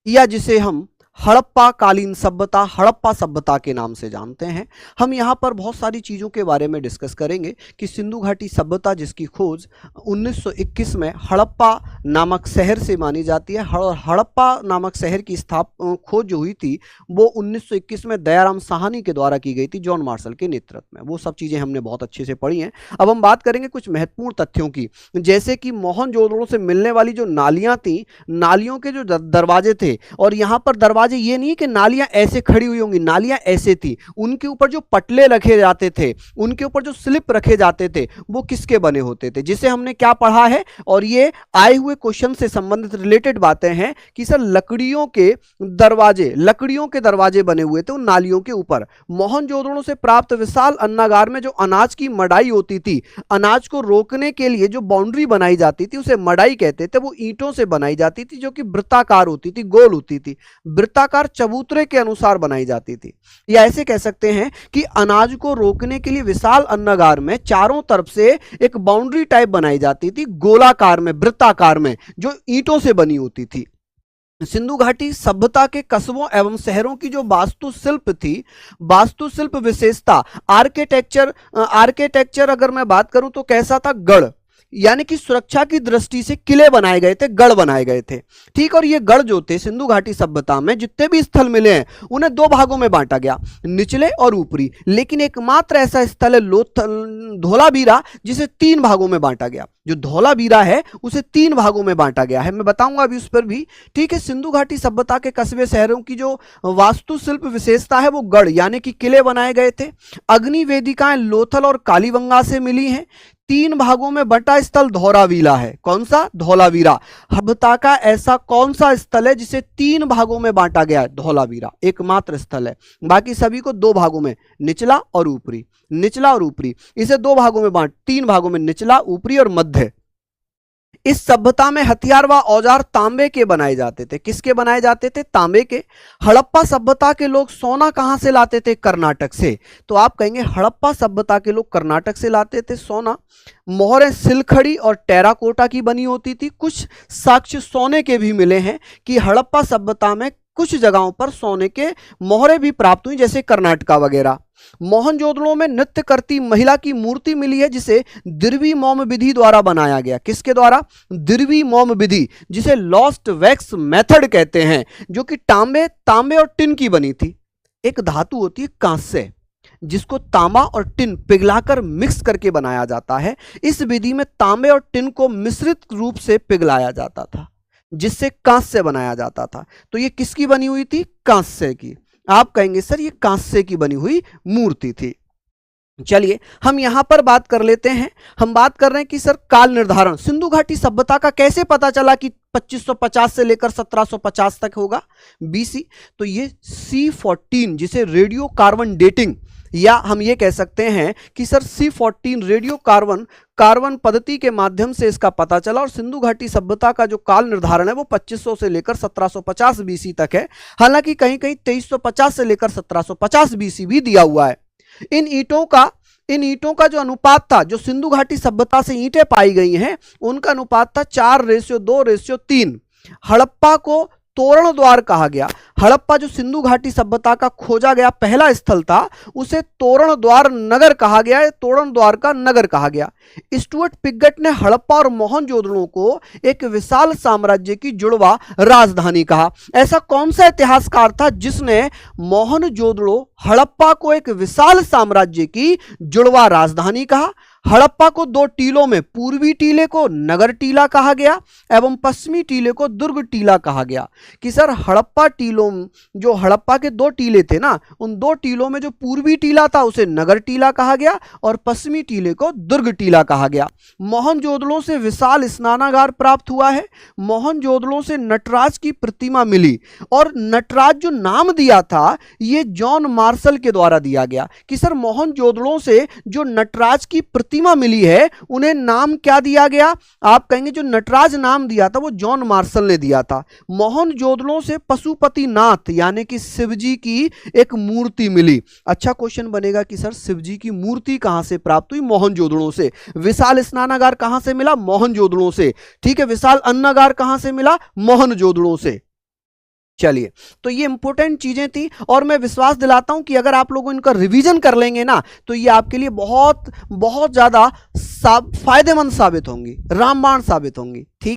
या जिसे हम हड़प्पा कालीन सभ्यता, हड़प्पा सभ्यता के नाम से जानते हैं। हम यहाँ पर बहुत सारी चीज़ों के बारे में डिस्कस करेंगे कि सिंधु घाटी सभ्यता जिसकी खोज 1921 में हड़प्पा नामक शहर से मानी जाती है। हड़प्पा नामक शहर की खोज जो हुई थी वो 1921 में दयाराम साहनी के द्वारा की गई थी, जॉन मार्शल के नेतृत्व में। वो सब चीज़ें हमने बहुत अच्छे से पढ़ी हैं। अब हम बात करेंगे कुछ महत्वपूर्ण तथ्यों की, जैसे कि मोहनजोदड़ो से मिलने वाली जो नालियाँ थी, नालियों के जो दरवाजे थे, और यहाँ पर दरवाजे ये नहीं कि नालियां ऐसे खड़ी हुई होंगी, नालियां ऐसे थी, उनके ऊपर जो पटले रखे जाते थे, उनके ऊपर जो स्लिप रखे जाते थे, वो किसके बने होते थे, जिसे हमने क्या पढ़ा है। और ये आए हुए क्वेश्चन से संबंधित रिलेटेड बातें हैं कि सर लकड़ियों के दरवाजे बने हुए थे उन नालियों के ऊपर। मोहनजोदड़ो से प्राप्त विशाल अन्नागार में जो अनाज की मड़ाई होती थी, अनाज को रोकने के लिए जो बाउंड्री बनाई जाती थी उसे मड़ाई कहते थे। वो ईंटों से बनाई जाती थी जो कि वृत्ताकार होती थी, गोल होती थी, वृत्ताकार चबूतरे के अनुसार बनाई जाती थी। या ऐसे कह सकते हैं कि अनाज को रोकने के लिए विशाल अन्नागार में चारों तरफ से एक बाउंड्री टाइप बनाई जाती थी, गोलाकार में, वृत्ताकार में, जो ईंटों से बनी होती थी। सिंधु घाटी सभ्यता के कस्बों एवं शहरों की जो वास्तुशिल्प थी, वास्तुशिल्प विशेषता, आर्किटेक्चर अगर मैं बात करूं तो कैसा था, गढ़, यानी कि सुरक्षा की दृष्टि से किले बनाए गए थे, गढ़ बनाए गए थे। ठीक, और ये गढ़ जो थे सिंधु घाटी सभ्यता में जितने भी स्थल मिले हैं उन्हें दो भागों में बांटा गया, निचले और ऊपरी। लेकिन एकमात्र ऐसा स्थल है धोलावीरा जिसे तीन भागों में बांटा गया। जो धौलावीरा है उसे तीन भागों में बांटा गया है, मैं बताऊंगा अभी उस पर भी। ठीक है, सिंधु घाटी सभ्यता के कस्बे शहरों की जो वास्तुशिल्प विशेषता है वो गढ़ यानी कि किले बनाए गए थे। अग्नि वेदिकाएं लोथल और कालीबंगा से मिली हैं। तीन भागों में बटा स्थल धौलावीरा है। कौन सा? धौलावीरा। सभ्यता का ऐसा कौन सा स्थल है जिसे तीन भागों में बांटा गया है? धौलावीरा एकमात्र स्थल है। बाकी सभी को दो भागों में, निचला और ऊपरी, निचला और ऊपरी, इसे दो भागों में तीन भागों में, निचला, ऊपरी और मध्य। इस सभ्यता में हथियार व औजार तांबे के बनाए जाते थे। किसके बनाए जाते थे? तांबे के। हड़प्पा सभ्यता के लोग सोना कहां से लाते थे? कर्नाटक से। तो आप कहेंगे हड़प्पा सभ्यता के लोग कर्नाटक से लाते थे सोना। मोहरें सिलखड़ी और टेराकोटा की बनी होती थी। कुछ साक्ष्य सोने के भी मिले हैं कि हड़प्पा सभ्यता में कुछ जगहों पर सोने के मोहरें भी प्राप्त हुई, जैसे कर्नाटका वगैरह। मोहनजोदड़ो में नृत्य करती महिला की मूर्ति मिली है जिसे दिरवी मोम विधि द्वारा बनाया गया। किसके द्वारा? दिरवी मोम विधि, जिसे लॉस्ट वैक्स मेथड कहते हैं, जो कि तांबे और टिन की बनी थी। एक धातु होती है कांस्य, जिसको तांबा और टिन पिघलाकर मिक्स करके बनाया जाता है। इस विधि में तांबे और टिन को मिश्रित रूप से पिघलाया जाता था, जिससे कांस्य बनाया जाता था। तो ये किसकी बनी हुई थी? कांस्य की। आप कहेंगे सर ये कांस्य की बनी हुई मूर्ति थी। चलिए हम यहां पर बात कर लेते हैं। हम बात कर रहे हैं कि सर काल निर्धारण सिंधु घाटी सभ्यता का कैसे पता चला कि 2550 से लेकर 1750 तक होगा बीसी। तो ये C14 जिसे रेडियो कार्बन डेटिंग, या हम ये कह सकते हैं कि सर C14 रेडियो कार्बन पद्धति के माध्यम से इसका पता चला। और सिंधु घाटी सभ्यता का जो काल निर्धारण है वो 2500 से लेकर 1750 बीसी तक है। हालांकि कहीं कहीं 2350 से लेकर 1750 बीसी भी दिया हुआ है। इन ईंटों का जो अनुपात था, जो सिंधु घाटी सभ्यता से ईंटें पाई गई हैं उनका अनुपात था 4:2:3। हड़प्पा को तोरण द्वार कहा गया। हड़प्पा जो सिंधु घाटी सभ्यता का खोजा गया पहला स्थल था, उसे तोरण द्वार नगर कहा गया है, तोरण द्वार का नगर कहा गया। स्टुअर्ट पिगट ने हड़प्पा और मोहनजोदड़ो को एक विशाल साम्राज्य की जुड़वा राजधानी कहा। ऐसा कौन सा इतिहासकार था जिसने मोहनजोदड़ो हड़प्पा को एक विशाल साम्राज्य की जुड़वा राजधानी कहा? हड़प्पा को दो टीलों में, पूर्वी टीले को नगर टीला कहा गया एवं पश्चिमी टीले को दुर्ग टीला कहा गया। कि सर हड़प्पा टीलों, जो हड़प्पा के दो टीले थे ना, उन दो टीलों में जो पूर्वी टीला था उसे नगर टीला कहा गया और पश्चिमी टीले को दुर्ग टीला कहा गया। मोहनजोदड़ो से विशाल स्नानागार प्राप्त हुआ है। मोहनजोदड़ो से नटराज की प्रतिमा मिली, और नटराज जो नाम दिया था ये जॉन मार्शल के द्वारा दिया गया। कि सर मोहनजोदड़ो से जो नटराज की प्रतिमा मिली है उन्हें नाम क्या दिया गया? आप कहेंगे जो नटराज नाम दिया था वो जॉन मार्शल ने दिया था। मोहनजोदड़ो से पशुपतिनाथ यानी कि शिवजी की एक मूर्ति मिली। अच्छा क्वेश्चन बनेगा कि सर शिवजी की मूर्ति कहां से प्राप्त हुई? मोहनजोदड़ो से। विशाल स्नानागार कहां से मिला? मोहनजोदड़ो से। ठीक है, विशाल अन्नागार कहां से मिला? मोहनजोदड़ो से। चलिए, तो ये इंपॉर्टेंट चीजें थी और मैं विश्वास दिलाता हूं कि अगर आप लोग इनका रिवीजन कर लेंगे ना तो ये आपके लिए बहुत बहुत ज्यादा फायदेमंद साबित होंगी, रामबाण साबित होंगी। ठीक।